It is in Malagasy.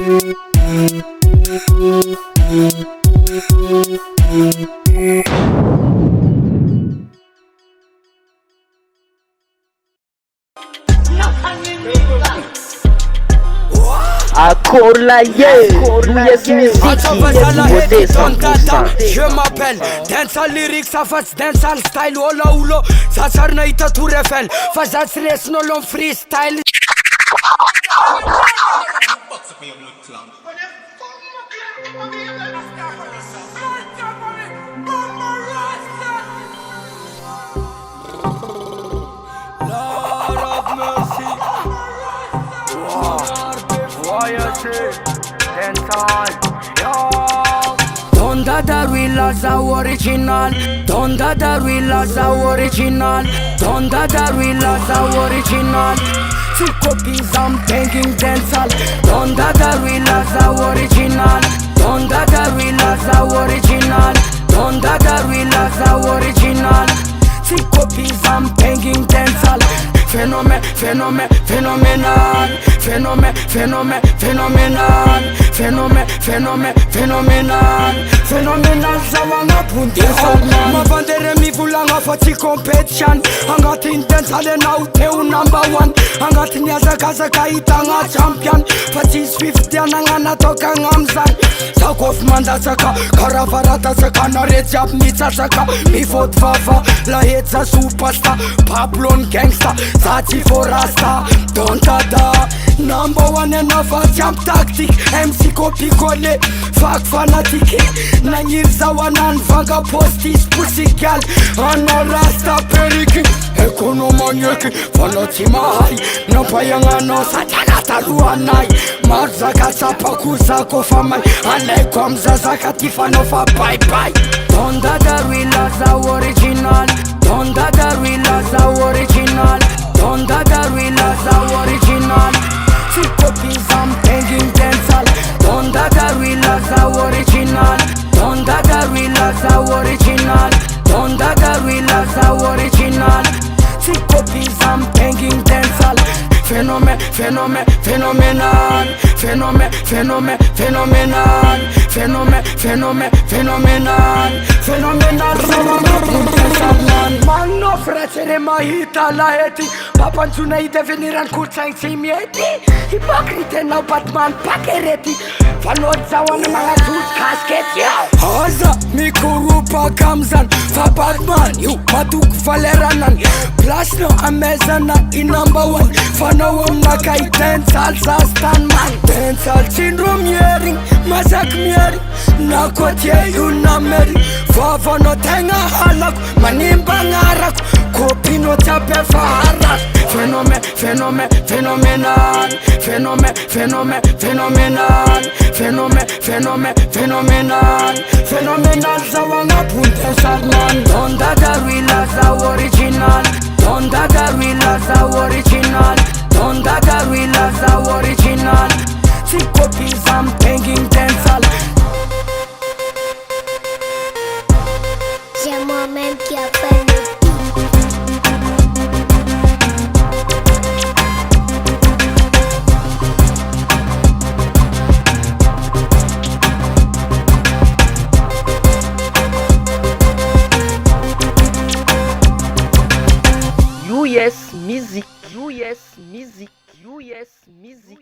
Je m'appelle Dancehall lyrics, ça fasse dancehall style. Ola ulo, ça sarna ita tour Eiffel. Fazat stress no long freestyle. Lord of mercy. Donda Darwilla za original. Donda Darwilla za original. Donda Darwilla za original. Two copies I'm banging dancehall. Donda Darwilla za original. Donda Darwilla za original. Donda Darwilla za original. Two copies I'm banging dancehall. Phénomène, phénomène, phénoménal. Phénomène, phénomène, phénoménal. Phénomène, phénomène, phénoménal. Phénoménal, zawanga punti salman. Ma bandere mi vulanga fati competition. Angatin dancehall now teu number one. Angatin yazaka itanga champion. Fati swift yananga natoka ngamzan. Sakov manda saka, karavarata saka. Narejap nitsa saka. Mi fot vava, LAHETY superstar. Pablon gangsta. Zati forasta, dontada. Number one and of a jump tactic. MC copy cole, fuck fanatic. Nanyirza wanan vanga postis pussy gal. Ano rasta periki. Ekonomanyeki, fanati mahai. Napayanga no satanata luanai. Marzaka sapakuza kofamai. Alekom zazaka tifanofa bye bye. Donda Darwilla za original. Donda Darwilla za original. Donda Darwilla za original. Two copies I'm banging dancehall. Donda Darwilla za original. Donda Darwilla za original. Donda Darwilla za original. Two copies I'm banging dancehall. Phénomène, phénomène, phénoménal. Phénomène, phénomène, phénoménal. Phénomène, phénomène, phénoménal. Phénoménal, man no fracere mahita LAHETY. Papanzuna i deveniran kurzain simieti. Hipocrite now Batman pakereti. Fanot zawan mga sus kasket yo. Haza mikurupa kamzan. Fa Batman you matuk valeranan. Plus no amezana in number one. Fanawam na kay dancehall sa stan man. Dancehall syndrome yering. Masak mieri. Nakotie you na meri. Vava no tenga halak. Manimba ngarak. Kopi no tape faharak. Phénomène, phénomène, phénoménal. Phénomène, phénomène, phénoménal. Phénomène, phénomène, phénoménal. Phénoménal, zawanga punte salman. Donda Darwilla za original. Donda Darwilla za original. Donda Darwilla za original. Two copies I'm banging dancehall. C'est moi-même qui appelle. US Music, US Music, US Music.